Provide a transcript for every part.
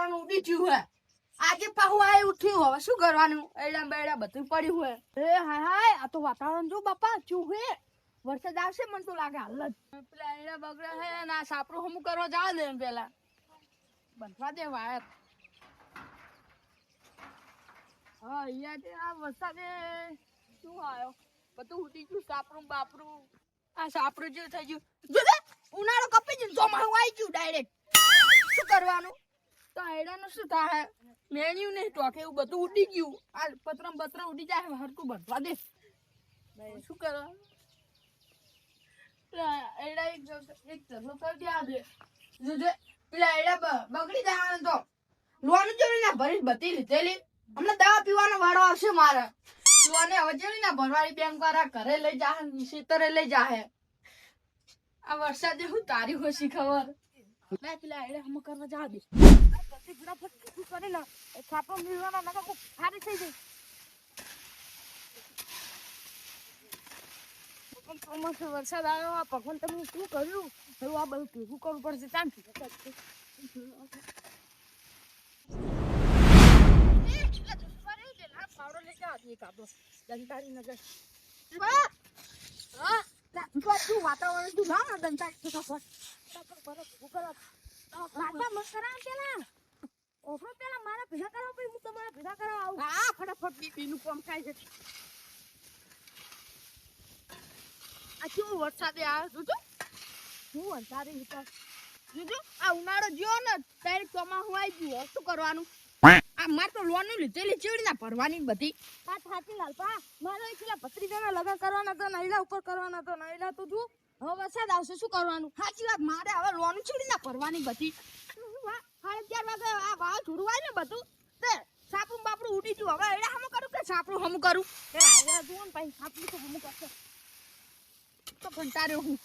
વાતાવરણ ઉડી ગયું હે આજે પાહુ આ ઉઠ્યું હવે શું કરવાનું એડા બેડા બધું પડ્યું હે એ હાય હાય આ તો વાતાવરણ જો બાપા ચૂ હે વરસાદ આવશે મને તો લાગે હાલ જ પેલા એડા બગડા હે ના સાપરો હમું કરવા જાવ દે પેલા બંધવા દે વાયર હા અહીંયા આ વરસાદે શું આવ્યો બધું ઉડી ગયું સાપરું બાપરું આ સાપરું જેવું થઈ ગયું જોજે ઉનાળો કપી ગયો ચોમાસું આવી ગયું ડાયરેક્ટ શું કરવાનું તો એડાનું શું થાય મેન્યુ નહીં ટોકે એવું બધું ઉડી ગયું આ પતરમ બતરા ઉડી જાય હરકું બંધવા દે શું કરવાનું એડા એક ઢગલો કરી દે આ દે જોજે પેલા એડા બગડી જાય તો લોન જોડી ના ભરી બધી લીધેલી હમણાં દવા પીવાનો વાળો આવશે મારે લોને હવે જોડી ના ભરવાડી બેંક વાળા ઘરે લઈ જાહે સીતરે લઈ જાહે આ વરસાદે હું તારી હોશી ખબર લે પેલા એડા હમ કરવા જા દે બધી ફટાફટ શું કરી લે છાપો મિલવાના નકા કો ફારી થઈ જાય ચોમાસું વરસાદ આવ્યો આ ભગવાન તમે શું કર્યું હવે આ બધું ભેગું કરવું પડશે ચાંથી પાવડો લઈ જાવ એક આપો દંતારી નગર તું વાતાવરણ તું ના દંતારી પેલા મારા ભેગા કરવા પછી હું તમારા ભેગા કરવા આવું હા ફટાફટ બીનું કામ થાય છે આ કેવું વરસાદે આવે જોજો હું વરસાદે જોજો આ ઉનાળો જ્યો ને ત્યારે ચોમાસું આવી ગયું શું કરવાનું આ માર તો લોન લીધેલી ચીવડી ના ભરવાની બધી આ થાતી લાલપા મારો એકલા ભત્રીજાના લગન કરવાના તો નઈલા ઉપર કરવાના તો નઈલા તો તું હવે વરસાદ આવશે શું કરવાનું સાચી વાત મારે હવે લોન ચીવડી ના ભરવાની બધી 4:30 વાગે આ વાવ છોડવાય ને બધું તે સાપરું બાપરું ઉડી ગયું હવે એડા હમ કરું કે સાપરું હમ કરું એ આયા જુઓ ને ભાઈ સાપરું તો હમ કરશે તો ઘંટારે હું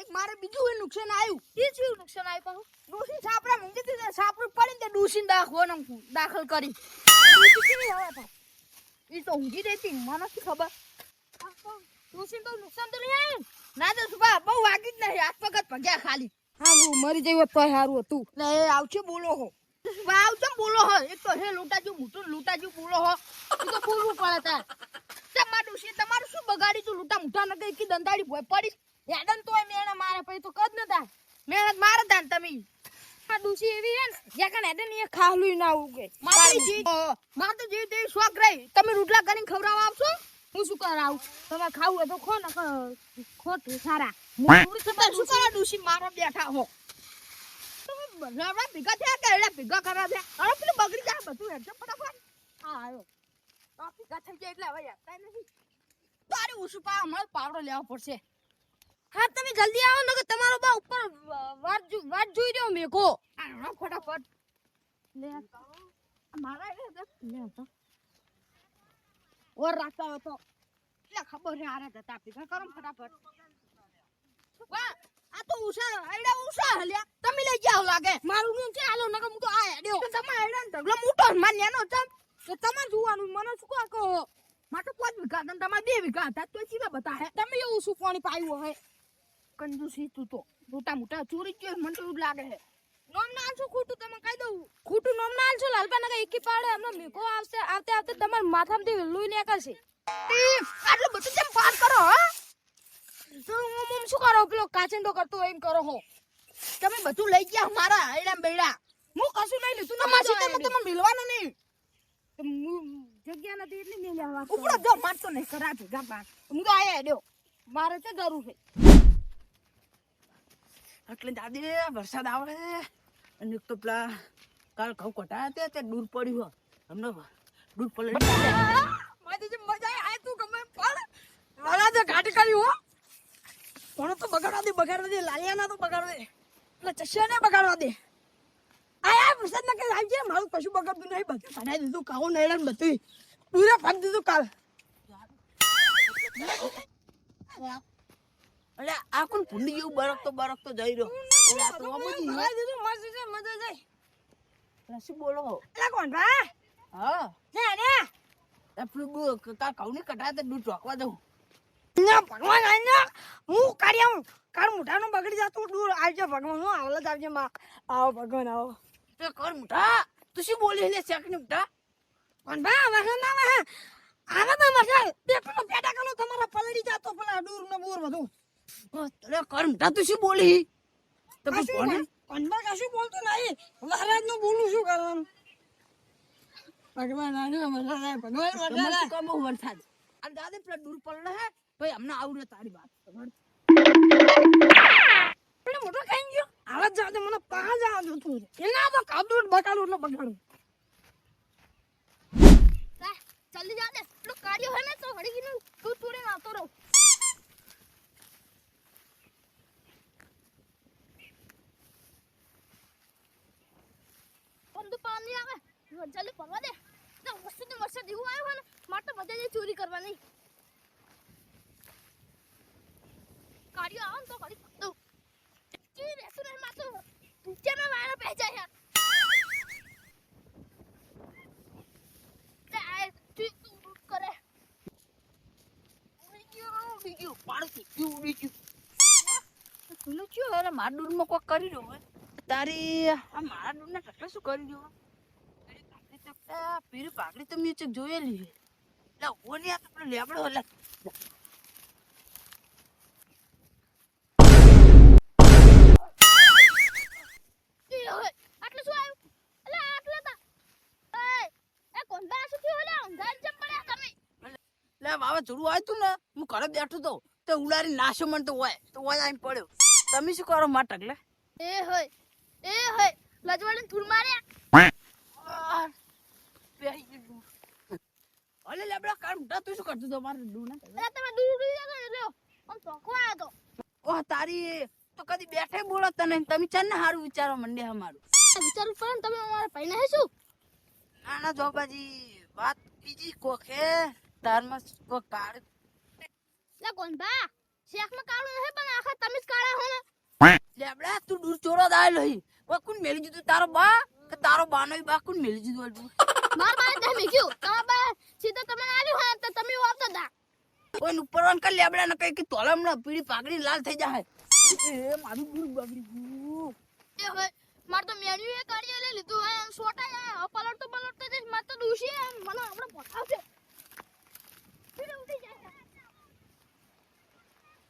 એક મારે બીજું નુકસાન આવ્યું એ શું નુકસાન આવ્યું પાછું ડોસી સાપરા મૂકી દીધા સાપરું પડીને તે ડોસીને દાખલ કરી ડોસી કેવી હવે તો એ તો ઊંઘી રહેતી મને શું ખબર ડોસીને તો નુકસાન તો નહીં આવ્યું ના તો સુભા બહુ વાગી જ નહીં હાથ પગત ભગ્યા ખાલી હા હું મરી જઈ હોત તો સારું હતું એટલે એ આવશે બોલો હો આવશે બોલો હો એક તો હે લૂંટાજુ મોટું લૂંટાજુ બોલો હો એ તો બોલવું પડે તાર તમારું ડોસી તમારું શું બગાડી તું લૂંટા મુઠા ન ગઈ કે દંતાડી ભોય પડી યાદન તોય મેણે મારે પછી તો કદ નતા મહેનત મારે તાન તમે આ ડૂસી એવી હે ને યાકણ હેડન એ ખાહલું ના ઉગે માર તો જે દેવી શોખ રહી તમે રોટલા કરીને ખવરાવા આવશો હું શું કરાવું તમે ખાવું તો ખો ને ખોટું સારા શું કરા ડૂસી મારા બેઠા હો રાવડા ભેગા થયા કે એડા ભેગા કરવા દે અરે પેલું બગડી જાય બધું હેડજો ફટાફટ હા આવ્યો તો ભેગા થઈ જાય એટલે હવે યાર નથી તારે ઉસુ પા હમણાં પાવડો લેવો પડશે હા તમે જલ્દી આવો ને કે તમારો બા ઉપર વાત જોઈ રહ્યો મેકો આ ફટાફટ લે મારા લે તો ઓર રાખતા હતો એટલે ખબર છે આરે જતા ભેગા કરો ફટાફટ વાહ આ તો ઉષા આઈડા ઉષા હલ્યા તમે લઈ જાવ લાગે મારું નામ છે હાલો નકર હું તો આ હેડ્યો તમારે હેડન ઢગલો મોટો માન્યાનો તમ તો તમારે જોવાનું મને શું કહો મારે 5 વીઘા તમ તમારે 2 વીઘા હતા તો ચીવા બતા હે તમે એવું શું પાણી પાયું હે કંજૂસી તું તો મોટા મોટા ચોરી ગયો મને તો લાગે છે નોમ ના આલছো ખોટું તમે કહી દઉં ખોટું નોમ ના આલছো લાલપા નકા એકી પાડે હમણાં મેકો આવશે આવતે તમાર માથામાંથી લોહી નીકળશે આટલું બધું કેમ પાર કરો હો તો હું શું કરો પેલો કાચંડો કરતો એમ કરો હો તમે બધું લઈ ગયા મારા એડા બેડા હું કશું નહીં લીધું તમારી સીતે તમે મિલવાનો નહીં જગ્યા નથી એટલે મેં લેવા ઉપડો જો મારતો નહીં ખરા ભેગા બાર હું તો આયા હેડ્યો મારે તો જરૂર છે એટલે દાદી વરસાદ આવે અને એક તો પેલા કાલ ઘઉં કટાયા તે દૂર પડ્યું હમણાં દૂર પલળી મજા આવે તું ગમે પણ મારા તો ઘાટ કર્યું હો કોણ તો બગાડવા દે લાલિયાના તો બગાડવા દે એટલે ચશ્યાને બગાડવા દે આયા વરસાદ ના કે આવી જાય મારું કશું બગાડતું નહીં બધું કઢાઈ દીધું કાવો નૈરાન બધું પૂરા ભાગ દીધું કાલ અરે આ કોણ ભૂલી ગયું બરક તો જઈ રહ્યો એટલે આ તો મજી લઈ દીધું મસ્ત છે મજા જાય રસી બોલો એટલે કોણ ભા હા ને ને આપણું કા કાઉની કટાય તો દૂધ ચોકવા દઉં ના ભગવાન આઈને હું કાઢ્યા કાળ મુઠાનું બગડી જાતું દૂર આવજો ભગવાન હું આવલે જ આવજે માં આવો ભગવાન આવો તે કર મુઠા તું શું બોલી લે શેકની મુઠા પણ બા વગર ના વહે આવા તો મજા બે પેલો પેટા કનો તમારા પલડી જાતો પેલા દૂર ને બૂર બધું તને કર મુઠા તું શું બોલી તો કશું કોણ કશું બોલતો નહીં મહારાજ નું બોલું શું કરવાનું ભગવાન આને મજા ભગવાન મજા કમ વરસાદ આ દાદે પેલા દૂર પડે હે ભાઈ હમણાં આવડે તારી વાત પેલો મોટો ખાઈ ગયો આવા જાતે મને પા જા જોતું એના તો કાદુડ બકાલું એટલે બગાડું જલ્દી જા દે પેલો કાર્યો હે ને તો ઘડી નું તું તોડીને આવતો રહો બંદુ પાણી આવે જલ્દી પડવા દે તો વરસાદ જેવું આવ્યો હોય ને મારે તો બધા ચોરી કરવાની કાર્યો આવે ને તો ઘડી દઉં ચી રહેતું નહીં માતો ભૂખ્યાના વાયરા પહેજા યાર કરે બીજું પાડું બીજું પેલું શું અરે મારા દૂરમાં કોઈ કરી રહ્યો હોય તારી આ મારા દૂરના ટકલા શું કરી રહ્યો પીરી પાકડી તો મેં ચેક જોયેલી એટલે ઓ નહીં આ તો પેલો લેબડો એટલે આટલું શું આવ્યું એટલે આટલા તા એ કોંડા શું થયું એટલે અંધાર જમ પડ્યા તમે લે બાબા જોડું આવ્યું તું ને હું ઘરે બેઠો તો તે ઉડારી નાશો મને તો હોય આવીને પડ્યો તમે શું કરો માર ટકલે એ હોય લજવાડીને ધૂળ માર્યા અલે લેબડા કાઢ ઉઠા તું શું કરતો તો મારે દૂર ના અરે તમે દૂર ઉડી જાવ એટલે આમ ચોખ્ખો આવ્યો તો ઓહ તારી તો કદી બેઠે બોલો તને તમે ચાલ ને સારું વિચારવા મંડે અમારું વિચારવું પડે ને તમે અમારા ભાઈને હે શું ના ના જોબાજી વાત બીજી કોક હે તારમાં કોક કાઢ લે કોણ બા શેખમાં કાળું નહીં પણ આખા તમે જ કાળા હો ને લેબડા તું દૂર ચોરો દાયલો હી ઓ કોણ મેલી દીધું તારો બા કે તારો બાનો બા કોણ મેલી દીધું અડું માર બાને દે મેક્યું તમારા બા સીધા તમને આલ્યું હોય તો તમે વાપતા દા કોઈ ઉપર વન કર લેબડા ને કઈ કે તોલમ ને પીળી પાકડી લાલ થઈ જાય એ મારું દૂર બગડી ગયું એ હોય માર તો મેન્યુ એ કાઢી લઈ લીધું હે સોટા પલટતો જઈશ માર તો દુશી મને આપણે પઠાવશે ફીરે ઉઠી જાય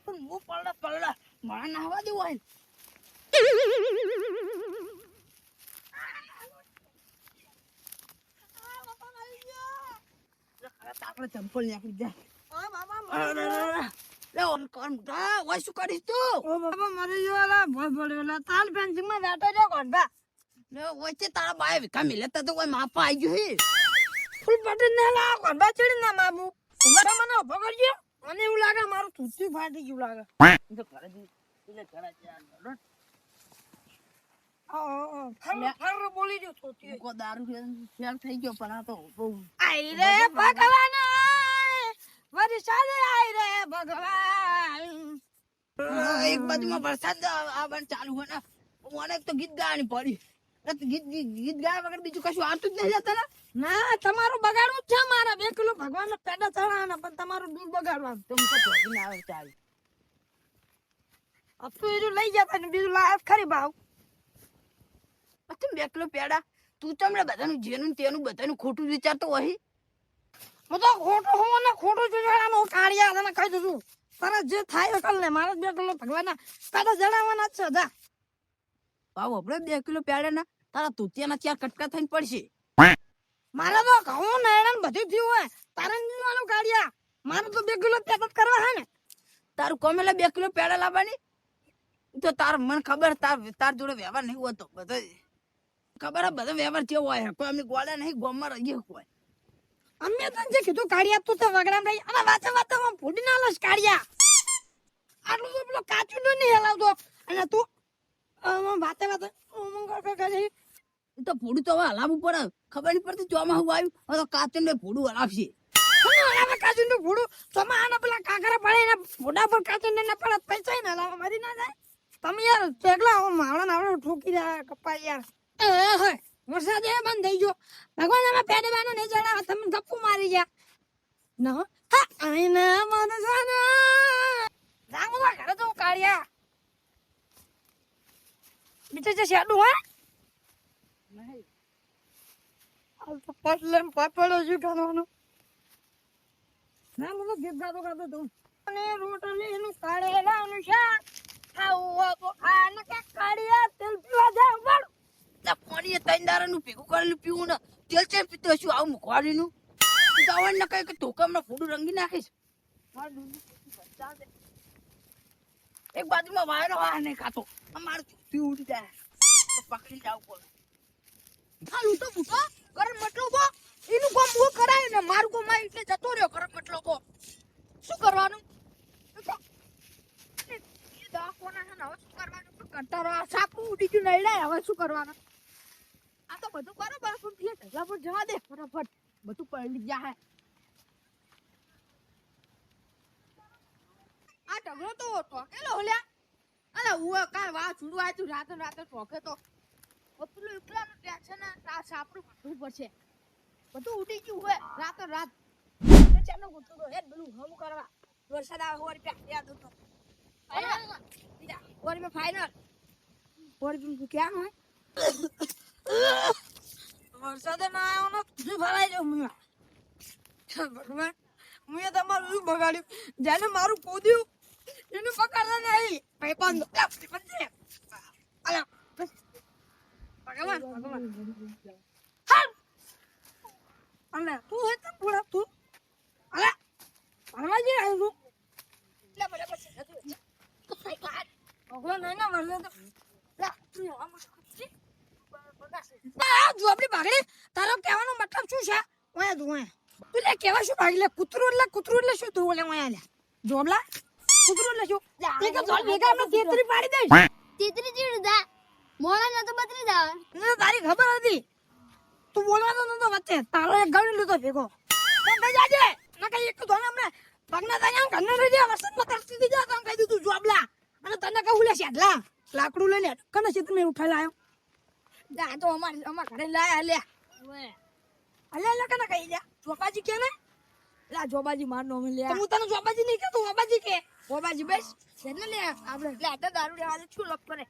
પણ હું પલડા મારા નાહવા દેવું હોય તાકડે ચંપલ નાખી જાય લે ઓન કોણ તા ઓય શું કરીશ તું ઓ બાબા મારે જોવાલા ભોય ભળેલા તાલ ફેન્સિંગ માં બેઠો જો કોણ બા લે ઓય છે તારા બાય વિકા મિલેતા તો કોઈ માપા આવી ગયું હે ફૂલ બટન ના લા કોણ બા ચડી ના મામુ ઉભા મને ઉભો કરજો મને એવું લાગે મારું થૂતી ફાટી ગયું લાગે તો કરે દી એટલે કરે છે ફર બોલી જો થોતી કો દારૂ ફેલ થઈ ગયો પણ આ તો બહુ આઈ રે ભગવાન વરસાદ આઈ રે ભગવાન એક બાજુમાં વરસાદ આવવાનું ચાલુ હોય ને મને એક તો ગીત ગાવાની પડી ગીત ગાયા વગર બીજું કશું આવતું જ નહીં જતા ને ના તમારું બગાડવું જ છે મારા 2 કિલો ભગવાન પેડા ચડાવવાના પણ તમારું દૂધ બગાડવાનું તો હું તો ચોકીને આવે ચાલ બીજું લઈ જતા ને બીજું લાયક ખરી ભાવ પછી 2 કિલો પેડા તું તમને બધાનું જેનું તેનું બધાનું ખોટું વિચારતો હોય હું તો ખોટું હું ને ખોટું જોવાનું કાઢ્યા તને કહી દઉં તારા જે થાય કલ ને મારા 2 કિલો ભગવાનના પેડા જણાવવાના જ છે જા ભાવ આપણે 2 કિલો પેડા ના તારા તૂતિયાના 4 કટકા થઈને પડશે મારે તો ઘઉં નાયણ બધું થયું હોય તારે જીવાનું કાઢ્યા મારે તો 2 કિલો પેડા કરવા હે ને તારું કોમેલા 2 કિલો પેડા લાવવાની તો તાર મને ખબર તાર જોડે વ્યવહાર નહીં હોતો બધો ખબર હે બધો વ્યવહાર કેવો હોય કોઈ અમે ગોળા નહીં ગોમમાં રહીએ હોય અમે તને જે કીધું કાઢ્યા તું તો વગડામ રહી અને વાતે ફૂટી ના લસ કાઢ્યા આટલું તો પેલો કાચું તો નહીં હલાવતો અને તું વાતે તો ફૂડું તો હવે હલાવવું પડે ખબર નહીં પડતી ચોમાસું આવ્યું હવે તો કાચું ને ફૂડું હલાવશે કાચું નું ફૂડું ચોમાહાના પેલા કાકરા પડે ને ફોડા પર કાચું ને પડે પૈસા ને હલાવવા મારી ના જાય તમે યાર ચેકલા માવડા ઠોકી રહ્યા કપ્પા યાર વરસાદ એ બંધ થઈ ગયો ભગવાન અમે પેડે બાનો નહીં ચડાવે તમે ગપ્પુ મારી ગયા ના હા આઈના મન સાના જાંગુલા ઘરે તો કાળિયા બીજું જે શેડું હોય નહીં હાલ તો પટલે પાપડો જુટાવાનો ના મને ગીત ગાતો ગાતો તું અને રોટલી નું કાળેલાનું શાક ખાવું તો ખા ને કે કાળિયા તેલ પીવા જાવ બળ લા પાણી એ ત્રણ દારાનું ભેગું કરેલું પીવું ને તેલ ચેમ પીતો છું આવું મુખવાડીનું ગાવણ ને કઈ કે ધોકામાં ફૂડું રંગી નાખીશ એક બાજુમાં વાયરો હા નહીં ખાતો અમારું ચૂપી ઉડી જાય તો પકડી જાવ પડે હાલું તો મૂકો ગરમ મટલો બો એનું કામ હું કરાય ને મારું કામ આ એટલે જતો રહ્યો ગરમ મટલો બો શું કરવાનું એ દાખવાના છે ને હવે શું કરવાનું શું કંટાળો આ સાપું ઉડી ગયું નહીં લે હવે શું કરવાનું આ તો બધું બરાબર પણ પેલા ઢગલા પર જવા દે ફટાફટ બધું પલળી જાય આ ઢગલો તો ટોકેલો હોલ્યા અરે હું કાંઈ વાત છોડું આય તું રાતે રાતે ટોકે તો પેલું એકલાનું ટેન્શન આ સાપડું ભરવું પડશે બધું ઉડી ગયું હોય રાતો રાત ચાલો ગોઠવો હેડ પેલું હમ કરવા વરસાદ આવે હોરી પે યાદ હતો હોરી પે ફાઇનલ હોરી પે ક્યાં હોય વરસાદ ના આવ્યો ને તું ભરાઈ જાવ મુયા ભગવાન મુયા તમારું શું બગાડ્યું જેને મારું કૂદ્યું એનું પકડતા નહીં પૈપાન અલ્યા ભગવાન ભગવાન હાલ અલે તું હે તો પૂરા તું અલે પરવાજી આવ્યું એટલે બરાબર છે ભગવાન નહીં ના વરસાદ લા તું આમાં શું કરતી જો આપણી ભાગડી તારો કહેવાનો મતલબ શું છે ઓયા તું ઓયા તું લે કેવા શું ભાગી લે કૂતરું એટલે શું તું ઓલે ઓયા લે જોબલા કૂતરું એટલે શું એક જોલ ભેગા આપણે તેતરી પાડી દઈશ તેતરી ચીડ દા મોળા ન તો બતરી દા મને તારી ખબર હતી તું બોલવાનો નતો વચ્ચે તારો એક ગણી લીધો ભેગો તો કઈ જાજે ના કઈ એક તો હમણે પગના તાયા ઘરને રહી જા વસંતમાં તરસી દીધા તો કહી દીધું જોબલા અને તને કહું લે શેડલા લાકડું લઈને કને સીત મે ઉઠાઈ લાયો દા તો અમાર ઘરે લાયા લે અલ્યા કને કહી જા જોબાજી કે ને લા જોબાજી માર નો લે તો હું તને જોબાજી નહીં કહેતો જોબાજી કે જોબાજી બસ એટલે લે આપણે લે આ દારૂ લેવા દે છું લપ કરે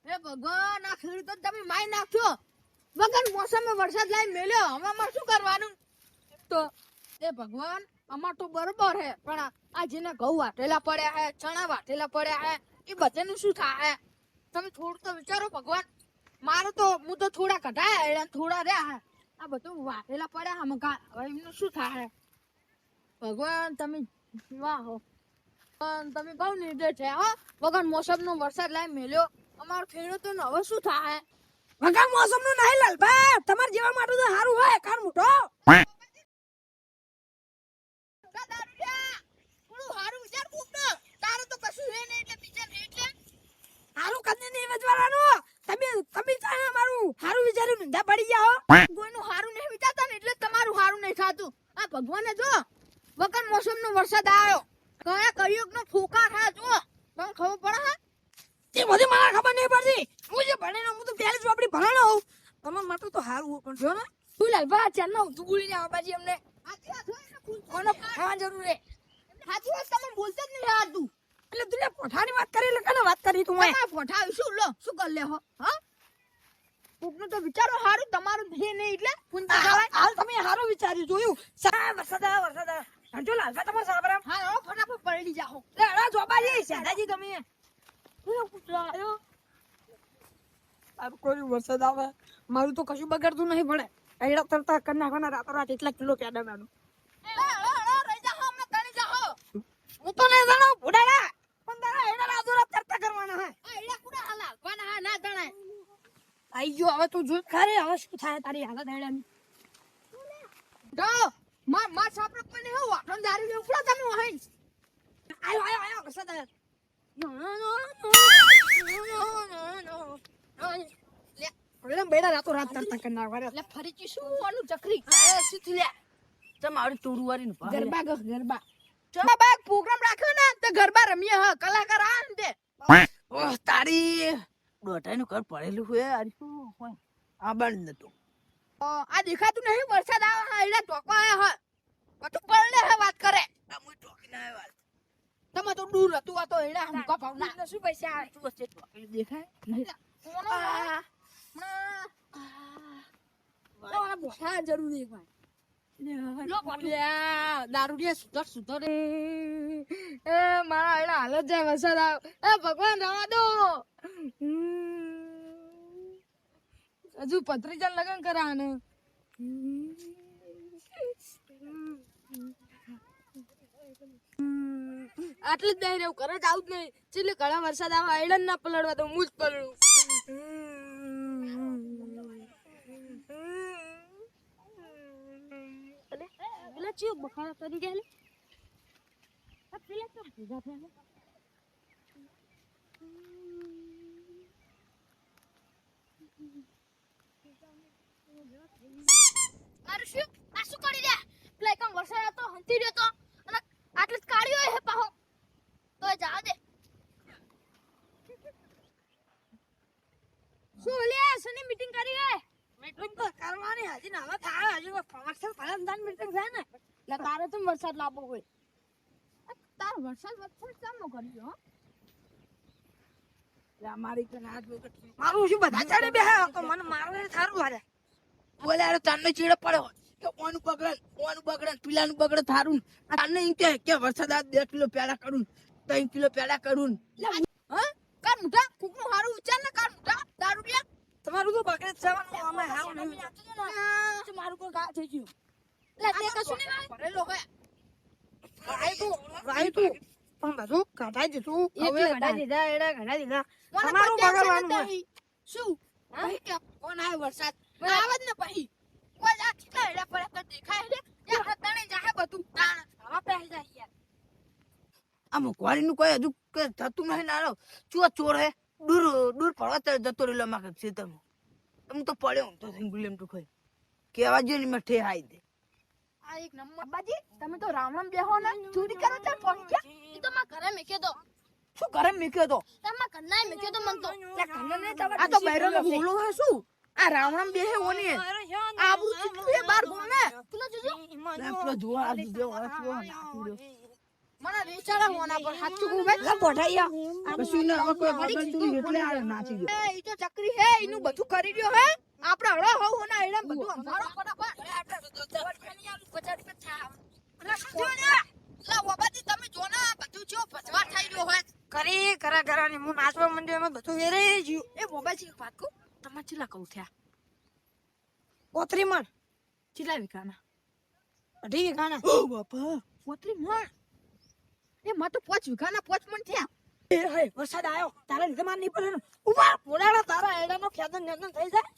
એ ભગવાન આ ખેડૂતો તમે માઈ નાખ્યો વગર મોસમે વરસાદ લાઈ મેલ્યો હવે અમાર શું કરવાનું તો એ ભગવાન અમાર તો બરોબર હે પણ આ જેને ઘઉં વાટેલા પડ્યા હે ચણા વાટેલા પડ્યા હે એ બધાનું શું થાય તમે થોડું તો વિચારો ભગવાન મારો તો હું તો થોડા કઢાયા એડા થોડા રહ્યા હે આ બધું વાટેલા પડ્યા હે મગા હવે એમનું શું થાય ભગવાન તમે વાહ હો પણ તમે બહુ નિર્દય છે હો વગર મોસમનો વરસાદ લાઈ મેલ્યો અમાર ખેડૂતોને હવે શું થાય વગર મોસમનું નહીં લાલબા તમાર જેવા માટે તો સારું હોય કાર મોટો હારું કદને નહીં વજવાળાનું તમે ચાહે મારું હારું વિચાર્યું નિંદા પડી જાઓ કોઈનું હારું નહીં વિચારતા ને એટલે તમારું હારું નહીં થાતું આ ભગવાને જો વગર મોસમનો વરસાદ આવ્યો કયા કળિયુગનો ફૂંકાર હે જો તમને ખબર પડે હે તે બધી મને ખબર નહીં પડતી હું જે ભણેલો હું તો પહેલી જ આપડી ભણેલો હોઉં તમાર માટે તો હારું હોય પણ જો ને તું લાલબા ચાલ તું બોલી ને બાજી અમને કોને ખાવા જરૂર હે સાચી વાત તમે બોલતા જ નહીં આવતું એટલે તું પોઠાની વાત કરી એટલે કને વાત કરી તું તમારે પોઠા શું લો શું કર લે હો હા કોકનું તો વિચારો હારું તમારું છે નહીં એટલે પૂંજા જવાય હાલ તમે હારું વિચાર્યું જોયું સા વરસાદ જો લાલબા તમાર સાબરામ હા હવે ફટાફટ પલળી જાઓ લે અડા જોબાજી સાદાજી તમે આ કોઈ વરસાદ આવે મારું તો કશું બગાડતું નહીં પડે એડા તરતા કરી નાખવાના રાતોરાત એટલા કિલો પેડા મેનું રહી જાઓ અમને તણી જાઓ હું તો નહીં જાણો ભુડાડા પણ તારા એડા રાતોરાત તરતા કરવાના હે આ એડા કુડા હાલા કોના હા ના તણાય આઈ ગયો હવે તું જોઈ ખરે હવે શું થાય તારી હાલત એડાની જો માર સાપરે કોઈને હો વાઠણ દારૂ લે ઉપડા તમે વહાઈ આયો વરસાદ આવ્યો ઓલે બેડા રાતોરાત તરતા કરી નાખવાના એટલે ફરીથી શું આનું ચકરી સીધી લે ચમ આવડી ટોરું વારીને ભાગ લે. ગરબા ગરબા ચલો બાગ પ્રોગ્રામ રાખ્યો ને તે ગરબા રમીએ હ કલાકાર આ ને તે ઓહ તારી દોઢાઈનું ઘર પડેલું હોય આ શું હોય આ બંધ નતું આ દેખાતું નહીં વરસાદ આવે હા એડા ટોકો આયા હ બધું પડલે હે વાત કરે આ મુઈ ટોકીને આવ્યો તમે આ તો દૂર હતું આ તો એડા હમકા ભાવના ના શું પૈસા આવે શું હશે ચોકડી દેખાય નહીં બોલા જરૂરી ભાઈ દારૂડિયા સુધર એ મારા એડા હાલત જાય વરસાદ આવ એ ભગવાન રવા દો હજુ પત્રીજા લગન કરાને આટલું જ નહીં રહ્યું ઘરે જ આવું જ નહીં ચીલી ઘણા વરસાદ આવે આયડન ના પલળવા તો હું જ પલળું પેલા ચિયો બખાડા કરી ગયા પેલા કેમ ભેગા થયા અરે શું આ શું કરી રહ્યા પેલા એકમ વરસાદ હતો હંતી રહ્યો તો અને આટલે જ કાઢ્યો હે પાહો તો જા દે શું લે સની મીટિંગ કરી હે મીટિંગ તો કરવાની હજી ના થાય હજી ફંક્શન ફલનદાન મીટિંગ છે ને એટલે તારે તો વરસાદ લાવવો હોય તાર વરસાદ કેમ નો કર્યો હો મારી કને હાથ વખત મારું શું બધા ચાલે બે તો મને મારવે સારું હારે બોલે અરે તને ચીડે પડ્યો કે ઓનું બગડે પીલાનું બગડે થારું તને એમ કે વરસાદ આ 2 કિલો પેડા કરું 3 કિલો પેડા કરું હા કાર મુઠા કુકનું હારું ઉચ્ચાર ને કાર મુઠા દારૂ પીયા તમારું તો બગડે જવાનું અમે હાવ નહીં મારું કોઈ ઘા થઈ ગયું એટલે તે કશું નહીં ભરેલો હે રાય તું પણ બધું કાઢાઈ દીધું એટલે કાઢાઈ દીધા એડા કાઢાઈ દીધા મને તમારું કોઈ ટેન્શન બગાડવાનું હોય. નથી. શું ભાઈ કે કોણ આયો વરસાદ આવે જ ને પછી કોઈ આ કેટલા હેડા પડ્યા તો દેખાય છે એ હતાણે જાહે બધું તાણ હવા પહેરી જાય યાર આ મુખવારીનું કોઈ હજુ કઈ થતું નહીં નાનો ચોર હે દૂર પડવા જતો રહેલો મારે ખેતરમાં હું તો પડ્યો હું તો ગુલેમ તો ખાઈ કેવા જો ને મેં ઠે હાઈ દે આ એક નંબર બાજી તમે તો રામ રામ બેહો ને ચોરી કરો ચાલ પહોંચ ગયા ઈ તો માં ઘરે મેકે દો શું ઘરે મેક્યો તો તમા ઘરના મેકે દો મન તો આ તો બૈરોનો બોલો હે શું આ રામ રામ બેહે ઓની આબુ ચીટલું એ બાર ગોમ ને પેલો જોજો પેલો જોવા આ જો નાખી દો મને રેચાડા હોના પર હાચું કુબે પઠાઈયા કશું ના હવે કોઈ બગડ તું એટલે આ નાચી ગયો એ ઈ તો ચકરી હે ઈનું બધું કરી રહ્યો હે આપણે હળો હોવ હોના એડા બધું અંધારો ફટાફટ તમે જો ને બધું ચો ભજવા થઈ રહ્યો હોય કરી કરા કરાની હું નાચવા માંડ્યો એમાં બધું વેરાઈ ગયું એ બોબાજી એક વાત કહું તમારે ચેલા કહું થયા કોતરી મણ ચેલા વિકાના 2.5 વીઘાના ઓ બાપા પોતરી મણ એ માં તો 5 વિકાના 5 મણ થયા એ હે વરસાદ આવ્યો તારા લીધે માર નહીં પડે ઉમાર પોડાડા તારા એડાનો ખેદન નેદન થઈ જાય